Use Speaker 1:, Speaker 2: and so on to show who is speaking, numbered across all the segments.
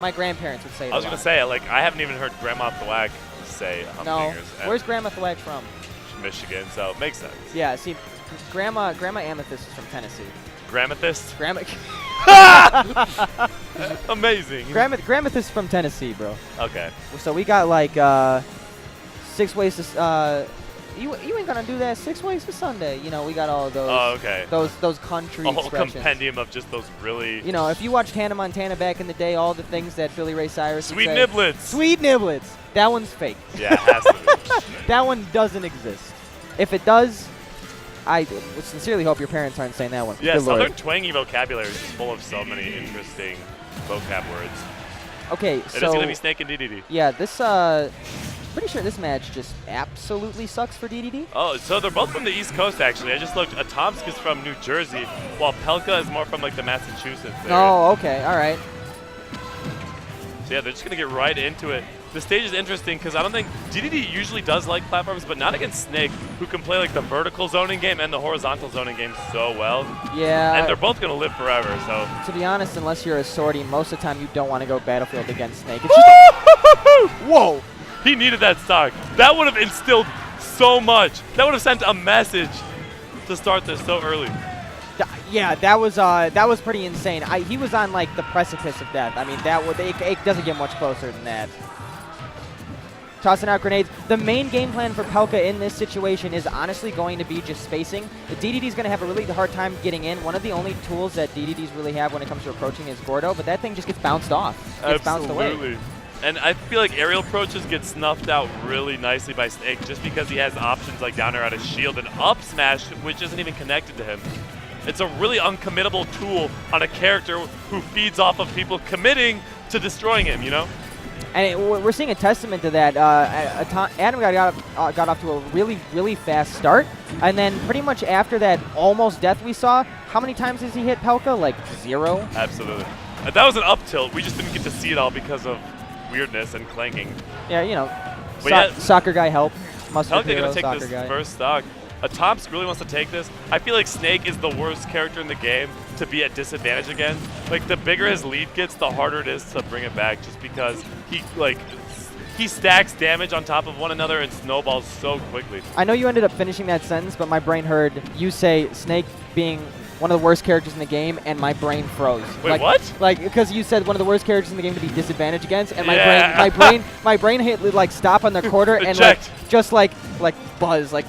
Speaker 1: My grandparents would say it.
Speaker 2: I was going to say, like, I haven't even heard Grandma Thwack say humdingers.
Speaker 1: No. Where's Grandma Thwack from?
Speaker 2: Michigan, so it makes sense.
Speaker 1: Yeah, see, Grandma Amethyst is from Tennessee.
Speaker 2: Grammathist?
Speaker 1: Grandma.
Speaker 2: Amazing.
Speaker 1: Grammathist is from Tennessee, bro.
Speaker 2: Okay.
Speaker 1: So we got like 6 ways to. You ain't gonna do that 6 ways to Sunday. You know, we got all those.
Speaker 2: Oh, okay.
Speaker 1: Those country
Speaker 2: A whole
Speaker 1: expressions.
Speaker 2: compendium of just those really.
Speaker 1: You know, if you watched Hannah Montana back in the day, all the things that Billy Ray Cyrus would
Speaker 2: Sweet
Speaker 1: say,
Speaker 2: niblets.
Speaker 1: Sweet niblets. That one's fake.
Speaker 2: Yeah, it has to be.
Speaker 1: That one doesn't exist. If it does, I would sincerely hope your parents aren't saying that one.
Speaker 2: Yeah,
Speaker 1: Good Lord.
Speaker 2: Southern twangy vocabulary is just full of so many interesting vocab words.
Speaker 1: Okay,
Speaker 2: It
Speaker 1: so
Speaker 2: is going to be Snake and Dedede.
Speaker 1: yeah, this pretty sure this match just absolutely sucks for Dedede.
Speaker 2: Oh, so they're both from the East Coast, actually. I just looked. Atomsk is from New Jersey, while Pelca is more from like the Massachusetts area.
Speaker 1: Oh, okay, all right.
Speaker 2: So yeah, they're just going to get right into it. The stage is interesting because I don't think Dedede usually does like platforms, but not against Snake, who can play like the vertical zoning game and the horizontal zoning game so well.
Speaker 1: Yeah.
Speaker 2: And they're both going to live forever, so.
Speaker 1: To be honest, unless you're a sortie, most of the time you don't want to go Battlefield against Snake. It's just
Speaker 2: Whoa! He needed that stock. That would have instilled so much. That would have sent a message to start this so early.
Speaker 1: yeah, that was pretty insane. He was on like the precipice of death. I mean, it doesn't get much closer than that. Tossing out grenades. The main game plan for Pelca in this situation is honestly going to be just spacing. Dedede's going to have a really hard time getting in. One of the only tools that Dedede's really have when it comes to approaching is Gordo, but that thing just gets bounced off. Gets bounced away.
Speaker 2: Absolutely. And I feel like aerial approaches get snuffed out really nicely by Snake just because he has options like down air out of shield and up smash, which isn't even connected to him. It's a really uncommittable tool on a character who feeds off of people committing to destroying him, you know?
Speaker 1: And we're seeing a testament to that. Adam got off to a really, really fast start. And then pretty much after that almost death we saw, how many times has he hit Pelca? Like 0?
Speaker 2: Absolutely. And that was an up tilt. We just didn't get to see it all because of weirdness and clanking.
Speaker 1: Yeah, you know,
Speaker 2: Yeah,
Speaker 1: soccer guy help. Mustard
Speaker 2: Pelca
Speaker 1: hero,
Speaker 2: going to take
Speaker 1: soccer
Speaker 2: this
Speaker 1: guy.
Speaker 2: first stock. Atomsk really wants to take this. I feel like Snake is the worst character in the game to be at disadvantage again. Like, the bigger his lead gets, the harder it is to bring it back just because he stacks damage on top of one another and snowballs so quickly.
Speaker 1: I know you ended up finishing that sentence, but my brain heard you say Snake being one of the worst characters in the game, and my brain froze.
Speaker 2: Wait, what?
Speaker 1: Like, because you said one of the worst characters in the game to be disadvantaged against, and
Speaker 2: Yeah.
Speaker 1: my brain hit like stop on the quarter and
Speaker 2: Eject.
Speaker 1: like just like buzz, like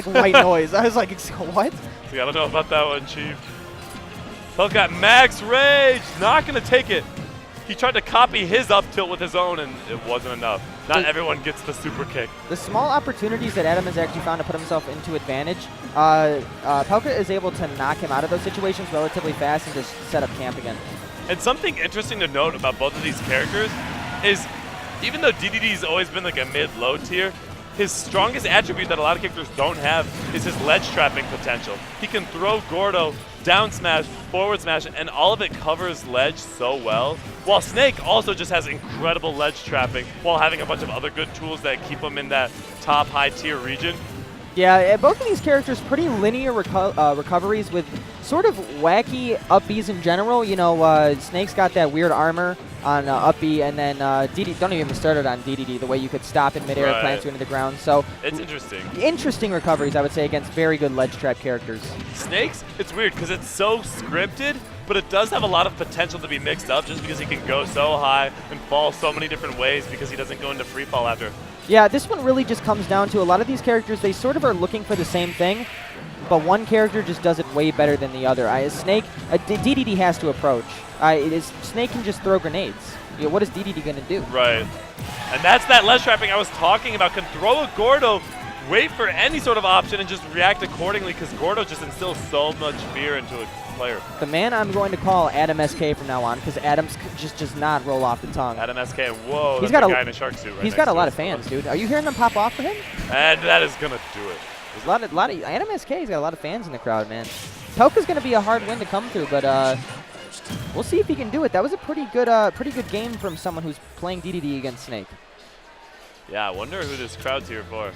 Speaker 1: white noise. I was like, what?
Speaker 2: See, I don't know about that one, Chief. Pelca got max rage, not gonna take it. He tried to copy his up tilt with his own, and it wasn't enough. Not everyone gets the super kick.
Speaker 1: The small opportunities that Adam has actually found to put himself into advantage, Pelca is able to knock him out of those situations relatively fast and just set up camp again.
Speaker 2: And something interesting to note about both of these characters is, even though Dedede's always been like a mid-low tier, his strongest attribute that a lot of characters don't have is his ledge trapping potential. He can throw Gordo, down smash, forward smash, and all of it covers ledge so well. While Snake also just has incredible ledge trapping while having a bunch of other good tools that keep him in that top high tier region.
Speaker 1: Yeah, both of these characters pretty linear recoveries with sort of wacky up Bs in general. You know, Snake's got that weird armor on up B, and then Dedede, don't even get me started on Dedede, the way you could stop in midair,
Speaker 2: Right.
Speaker 1: plant you into the ground. So
Speaker 2: It's interesting.
Speaker 1: interesting recoveries, I would say, against very good ledge trap characters.
Speaker 2: Snake's, it's weird because it's so scripted, but it does have a lot of potential to be mixed up just because he can go so high and fall so many different ways because he doesn't go into free fall after.
Speaker 1: Yeah, this one really just comes down to a lot of these characters, they sort of are looking for the same thing, but one character just does it way better than the other. Snake, Dedede has to approach. Snake can just throw grenades. You know, what is Dedede going to do?
Speaker 2: Right. And that's that ledge trapping I was talking about. Can throw a Gordo, wait for any sort of option, and just react accordingly because Gordo just instills so much fear into a player.
Speaker 1: The man I'm going to call Adam SK from now on because Adam's just does not roll off the tongue.
Speaker 2: Adam SK, whoa,
Speaker 1: He's
Speaker 2: that's
Speaker 1: got
Speaker 2: a guy in a shark suit right
Speaker 1: He's
Speaker 2: next
Speaker 1: got a
Speaker 2: to
Speaker 1: lot
Speaker 2: us.
Speaker 1: of fans, dude. Are you hearing them pop off for him?
Speaker 2: And that is going to do it.
Speaker 1: There's a lot of Adam SK's got a lot of fans in the crowd, man. Pelca's going to be a hard win to come through, but we'll see if he can do it. That was a pretty good game from someone who's playing Dedede against Snake.
Speaker 2: Yeah, I wonder who this crowd's here for.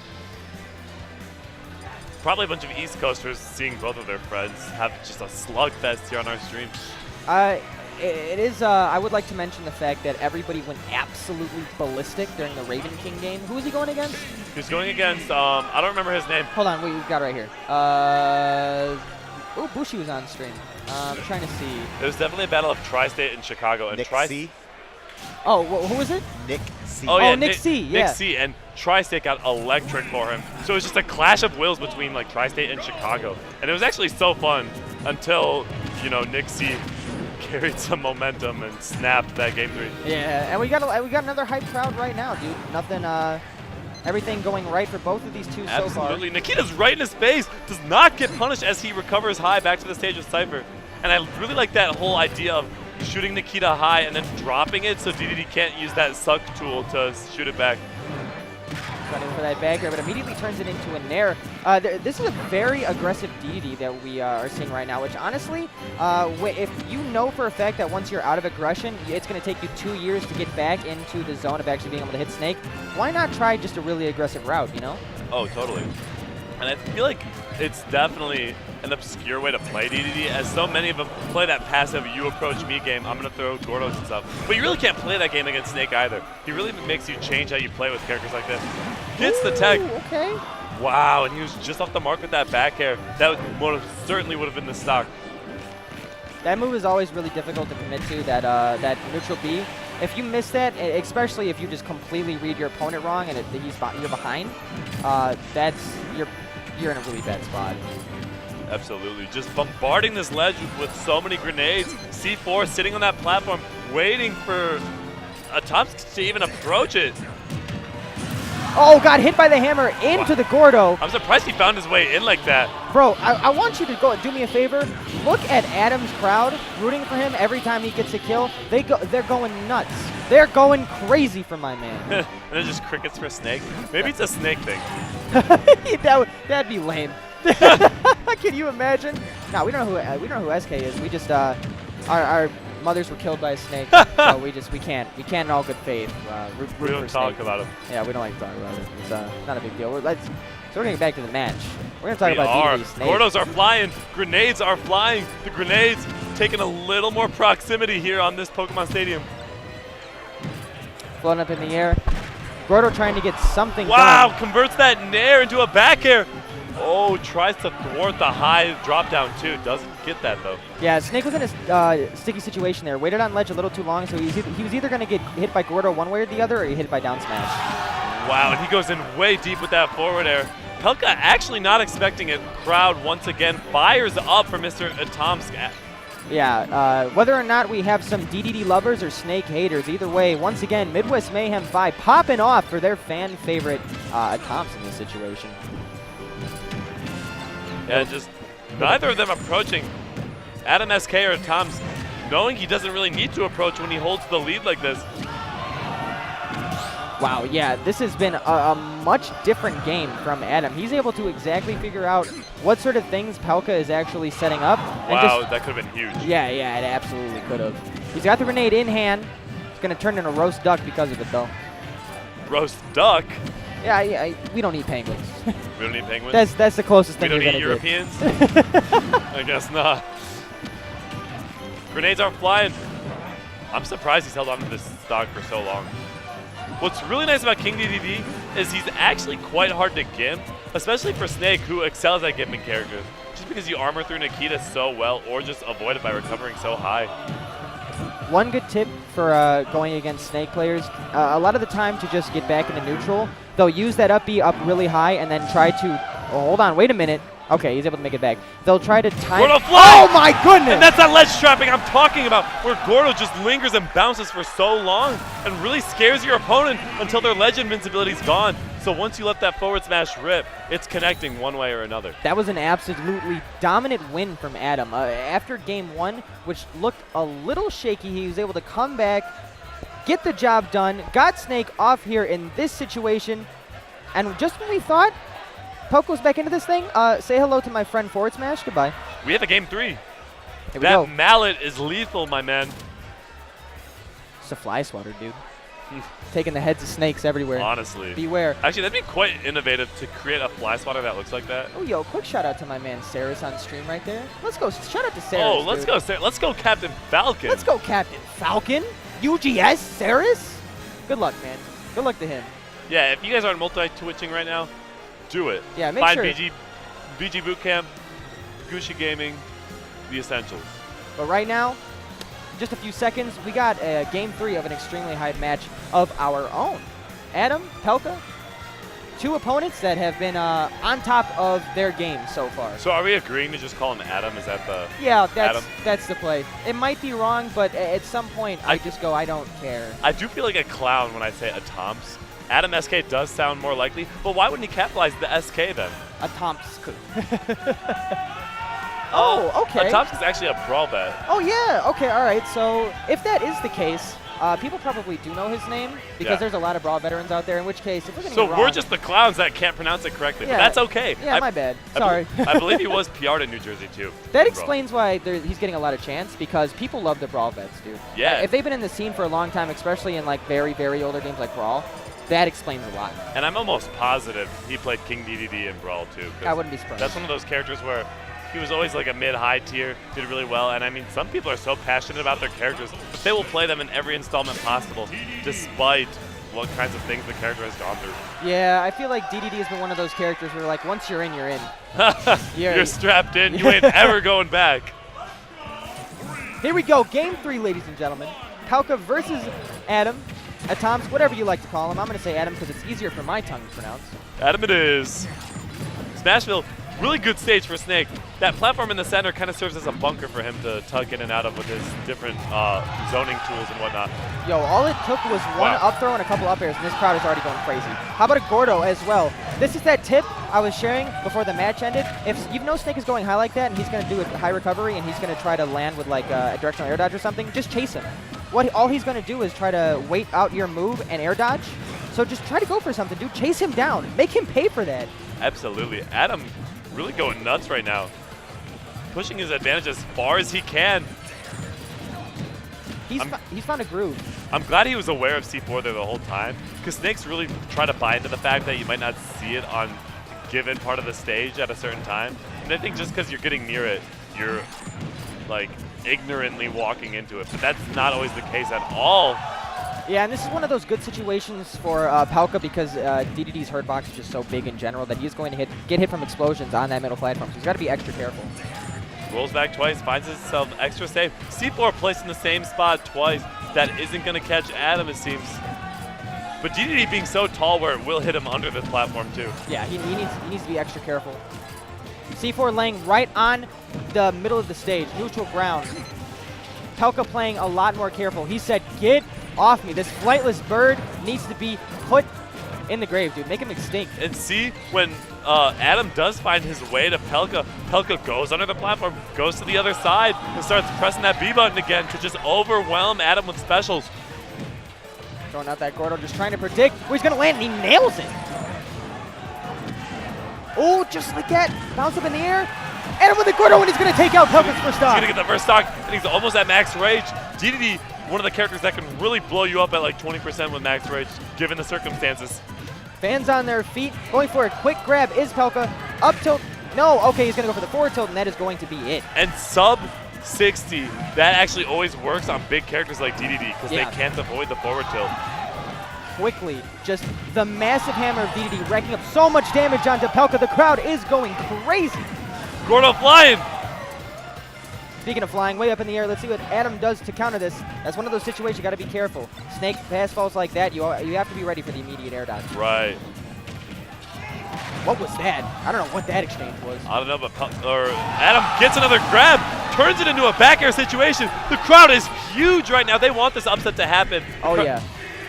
Speaker 2: Probably a bunch of East Coasters seeing both of their friends have just a slugfest here on our stream.
Speaker 1: it is. I would like to mention the fact that everybody went absolutely ballistic during the Raven King game. Who was he going against?
Speaker 2: He's going against, I don't remember his name.
Speaker 1: Hold on, we got it right here. Oh, Bushi was on stream. I'm trying to see.
Speaker 2: It was definitely a battle of Tri-State and Chicago. And
Speaker 3: Nick C.
Speaker 1: Oh, who was it?
Speaker 3: Nick C.
Speaker 2: Oh, yeah,
Speaker 1: Nick C. Yeah.
Speaker 2: Nick C. And Tri-State got electric for him. So it was just a clash of wills between like Tri-State and Chicago. And it was actually so fun until, you know, Nick C. carried some momentum and snapped that game 3.
Speaker 1: Yeah, and we got another hype crowd right now, dude. Nothing. Everything going right for both of these two so far.
Speaker 2: Absolutely. Nikita's right in his face. Does not get punished as he recovers high back to the stage with Cypher. And I really like that whole idea of shooting Nikita high and then dropping it so Dedede can't use that suck tool to shoot it back.
Speaker 1: Running for that back air, but immediately turns it into a nair. This is a very aggressive Dedede that we are seeing right now, which honestly, if you know for a fact that once you're out of aggression, it's going to take you 2 years to get back into the zone of actually being able to hit Snake, why not try just a really aggressive route, you know?
Speaker 2: Oh, totally. And I feel like it's definitely an obscure way to play Dedede, as so many of them play that passive you approach me game, I'm going to throw Gordos and stuff. But you really can't play that game against Snake either. He really makes you change how you play with characters like this. Gets the tech.
Speaker 1: Okay.
Speaker 2: Wow, and he was just off the mark with that back air. That certainly would have been the stock.
Speaker 1: That move is always really difficult to commit to, that neutral B. If you miss that, especially if you just completely read your opponent wrong and you're behind, you're in a really bad spot.
Speaker 2: Absolutely. Just bombarding this ledge with so many grenades. C4 sitting on that platform, waiting for Atomsk to even approach it.
Speaker 1: Oh, got hit by the hammer into the Gordo.
Speaker 2: I'm surprised he found his way in like that.
Speaker 1: Bro, I want you to go do me a favor. Look at Adam's crowd rooting for him every time he gets a kill. They're going nuts. They're going crazy for my man.
Speaker 2: And then just crickets for Snake. Maybe it's a Snake thing.
Speaker 1: That'd be lame. Can you imagine? No, we don't know who SK is. We just our mothers were killed by a snake, so we can't in all good faith root
Speaker 2: We don't
Speaker 1: for
Speaker 2: talk
Speaker 1: snake.
Speaker 2: about him.
Speaker 1: Yeah, we don't like to talk about it. It's not a big deal. So we're gonna get back to the match. We're gonna talk
Speaker 2: We
Speaker 1: about
Speaker 2: are.
Speaker 1: Dedede Snake.
Speaker 2: Gordos are flying. Grenades are flying. The grenades taking a little more proximity here on this Pokemon Stadium.
Speaker 1: Floating up in the air. Gordo trying to get something
Speaker 2: Wow,
Speaker 1: done.
Speaker 2: converts that nair into a back air. Oh, tries to thwart the high drop down too. Doesn't get that though.
Speaker 1: Yeah, Snake was in a sticky situation there. Waited on ledge a little too long, so he was either going to get hit by Gordo one way or the other, or he hit by down smash.
Speaker 2: Wow, and he goes in way deep with that forward air. Pelca actually not expecting it. Crowd once again fires up for Mr. Atomsk.
Speaker 1: Yeah, whether or not we have some Dedede lovers or Snake haters, either way, once again, Midwest Mayhem 5 popping off for their fan favorite Atomsk in this situation.
Speaker 2: Yeah, just neither of them approaching. Adam SK or Atomsk, knowing he doesn't really need to approach when he holds the lead like this.
Speaker 1: Wow, yeah, this has been a much different game from Adam. He's able to exactly figure out what sort of things Pelca is actually setting up.
Speaker 2: Wow, that could have been huge.
Speaker 1: Yeah, it absolutely could have. He's got the grenade in hand. It's going to turn into roast duck because of it, though.
Speaker 2: Roast duck?
Speaker 1: Yeah, we don't eat penguins.
Speaker 2: We don't eat penguins?
Speaker 1: That's the closest
Speaker 2: We
Speaker 1: thing
Speaker 2: don't
Speaker 1: you're
Speaker 2: eat
Speaker 1: going to
Speaker 2: Europeans? I guess not. Grenades aren't flying. I'm surprised he's held on to this stock for so long. What's really nice about King Dedede is he's actually quite hard to gimp, especially for Snake, who excels at gimping characters. Just because you armor through Nikita so well, or just avoid it by recovering so high.
Speaker 1: One good tip for going against Snake players, a lot of the time to just get back into neutral, they'll use that up B up really high and then try to, hold on, wait a minute. Okay, he's able to make it back. They'll try to time.
Speaker 2: Gordo fly!
Speaker 1: Oh my goodness!
Speaker 2: And that's that ledge trapping I'm talking about, where Gordo just lingers and bounces for so long and really scares your opponent until their ledge invincibility's gone. So once you let that forward smash rip, it's connecting one way or another.
Speaker 1: That was an absolutely dominant win from Adam. After game one, which looked a little shaky, he was able to come back, get the job done, got Snake off here in this situation, and just when we thought Pelca was back into this thing, say hello to my friend Forward Smash. Goodbye.
Speaker 2: We have a game 3.
Speaker 1: Here we
Speaker 2: That
Speaker 1: go.
Speaker 2: mallet is lethal, my man.
Speaker 1: It's a fly swatter, dude. Taking the heads of snakes everywhere.
Speaker 2: Honestly.
Speaker 1: Beware.
Speaker 2: Actually, that'd be quite innovative to create a fly spotter that looks like that.
Speaker 1: Oh, yo, quick shout out to my man Saris on stream right there. Let's go. Shout out to Saris.
Speaker 2: Oh, let's
Speaker 1: dude.
Speaker 2: go, let's go, Captain Falcon.
Speaker 1: Let's go, Captain Falcon. UGS Saris. Good luck, man. Good luck to him.
Speaker 2: Yeah, if you guys aren't multi-twitching right now, do it.
Speaker 1: Yeah, make
Speaker 2: Find
Speaker 1: sure.
Speaker 2: BG Bootcamp, GooshiGaming, the essentials.
Speaker 1: But right now, just a few seconds, we got game 3 of an extremely high match of our own. Adam, Pelca, 2 opponents that have been on top of their game so far.
Speaker 2: So are we agreeing to just call him Adam? Is that the...
Speaker 1: Yeah,
Speaker 2: Adam?
Speaker 1: that's the play. It might be wrong, but at some point I just go, I don't care.
Speaker 2: I do feel like a clown when I say Atomsk. Adam SK does sound more likely, but why wouldn't he capitalize the SK then?
Speaker 1: Atomsk. Oh, okay.
Speaker 2: Atomsk is actually a brawl bet.
Speaker 1: Oh, yeah. Okay, all right. So if that is the case, people probably do know his name because there's a lot of brawl veterans out there, in which case, if we're going to
Speaker 2: So we're just the clowns that can't pronounce it correctly, but that's okay.
Speaker 1: Yeah, my bad. Sorry.
Speaker 2: I believe he was PR'd in New Jersey, too.
Speaker 1: That explains why he's getting a lot of chance, because people love the brawl vets, dude.
Speaker 2: Yeah.
Speaker 1: If they've been in the scene for a long time, especially in like very, very older games like Brawl, that explains a lot.
Speaker 2: And I'm almost positive he played King Dedede in Brawl, too.
Speaker 1: I wouldn't be surprised.
Speaker 2: That's one of those characters where he was always like a mid-high tier, did really well, and I mean, some people are so passionate about their characters, but they will play them in every installment possible, despite what kinds of things the character has gone through.
Speaker 1: Yeah, I feel like DDD has been one of those characters where like, once you're in, you're in.
Speaker 2: You're strapped in, you ain't ever going back.
Speaker 1: Here we go, game 3, ladies and gentlemen. Pelca versus Adam, Atomsk, whatever you like to call him. I'm going to say Adam because it's easier for my tongue to pronounce.
Speaker 2: Adam it is. Smashville, really good stage for Snake. That platform in the center kind of serves as a bunker for him to tug in and out of with his different zoning tools and whatnot.
Speaker 1: Yo, all it took was one up throw and a couple up airs, and this crowd is already going crazy. How about a Gordo as well? This is that tip I was sharing before the match ended. If you know Snake is going high like that, and he's going to do a high recovery, and he's going to try to land with like a directional air dodge or something, just chase him. All he's going to do is try to wait out your move and air dodge. So just try to go for something, dude. Chase him down. Make him pay for that.
Speaker 2: Absolutely. Adam really going nuts right now. Pushing his advantage as far as he can.
Speaker 1: He's found a groove.
Speaker 2: I'm glad he was aware of C4 there the whole time, because Snakes really try to buy into the fact that you might not see it on a given part of the stage at a certain time. And I think just because you're getting near it, you're like ignorantly walking into it. But that's not always the case at all.
Speaker 1: Yeah, and this is one of those good situations for Pelca because DDD's hurt box is just so big in general that he's going to get hit from explosions on that middle platform. So he's got to be extra careful.
Speaker 2: Rolls back twice, finds himself extra safe. C4 placed in the same spot twice. That isn't going to catch Adam, it seems. But DDD being so tall where it will hit him under this platform too.
Speaker 1: Yeah, he needs to be extra careful. C4 laying right on the middle of the stage, neutral ground. Pelca playing a lot more careful. He said, get off me. This flightless bird needs to be put in the grave, dude. Make him extinct.
Speaker 2: And see, when Adam does find his way to Pelca, Pelca goes under the platform, goes to the other side, and starts pressing that B button again to just overwhelm Adam with specials.
Speaker 1: Throwing out that Gordo, just trying to predict where he's going to land, and he nails it. Oh, just like that. Bounce up in the air. Adam with the Gordo, and he's going to take out Pelca's first stock.
Speaker 2: He's going to get the first stock, and he's almost at max rage. DDD, one of the characters that can really blow you up at like 20% with max rage, given the circumstances.
Speaker 1: Fans on their feet, going for a quick grab is Pelca. Up tilt. No, okay, he's going to go for the forward tilt, and that is going to be it.
Speaker 2: And sub 60, that actually always works on big characters like DDD because they can't avoid the forward tilt.
Speaker 1: Quickly, just the massive hammer of DDD racking up so much damage onto Pelca. The crowd is going crazy.
Speaker 2: Gordo flying.
Speaker 1: Speaking of flying way up in the air, let's see what Adam does to counter this. That's one of those situations you got to be careful. Snake pass falls like that, you have to be ready for the immediate air dodge.
Speaker 2: Right.
Speaker 1: What was that? I don't know what that exchange was.
Speaker 2: I don't know, but Adam gets another grab, turns it into a back air situation. The crowd is huge right now. They want this upset to happen.
Speaker 1: Oh, yeah.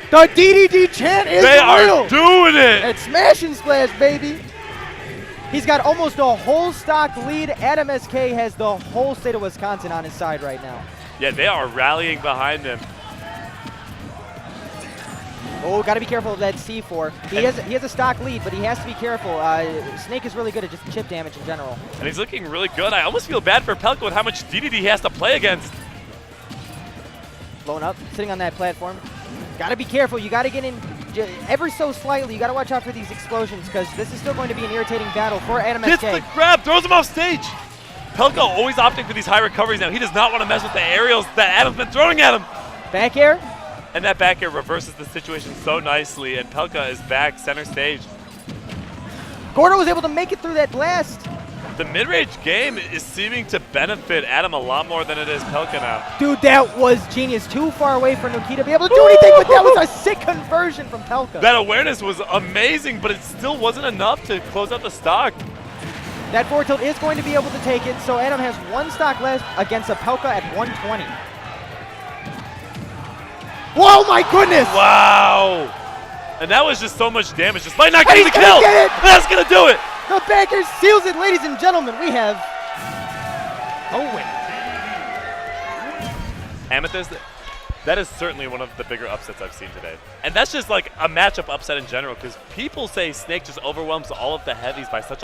Speaker 1: The DDD chant is real.
Speaker 2: They are doing it.
Speaker 1: It's smash and splash, baby. He's got almost a whole stock lead. Adam SK has the whole state of Wisconsin on his side right now.
Speaker 2: Yeah, they are rallying behind him.
Speaker 1: Oh, got to be careful of that C4. He has a stock lead, but he has to be careful. Snake is really good at just chip damage in general.
Speaker 2: And he's looking really good. I almost feel bad for Pelca with how much DDD he has to play against.
Speaker 1: Blown up, sitting on that platform. Got to be careful. You got to get in ever so slightly. You got to watch out for these explosions because this is still going to be an irritating battle for Atomsk.
Speaker 2: Gets the grab, throws him off stage. Pelca always opting for these high recoveries now. He does not want to mess with the aerials that Adam's been throwing at him.
Speaker 1: Back air?
Speaker 2: And that back air reverses the situation so nicely, and Pelca is back center stage.
Speaker 1: Gordo was able to make it through that blast.
Speaker 2: The mid-range game is seeming to benefit Adam a lot more than it is Pelca now.
Speaker 1: Dude, that was genius. Too far away for Nuki to be able to do anything, but that was a sick conversion from Pelca.
Speaker 2: That awareness was amazing, but it still wasn't enough to close out the stock.
Speaker 1: That forward tilt is going to be able to take it, so Adam has 1 stock left against a Pelca at 120. Whoa, my goodness!
Speaker 2: Wow! And that was just so much damage, despite not getting the
Speaker 1: gonna
Speaker 2: kill!
Speaker 1: get it!
Speaker 2: That's gonna do it!
Speaker 1: The backer seals it, ladies and gentlemen. We have a win.
Speaker 2: Amethyst, that is certainly one of the bigger upsets I've seen today. And that's just like a matchup upset in general, because people say Snake just overwhelms all of the heavies by such a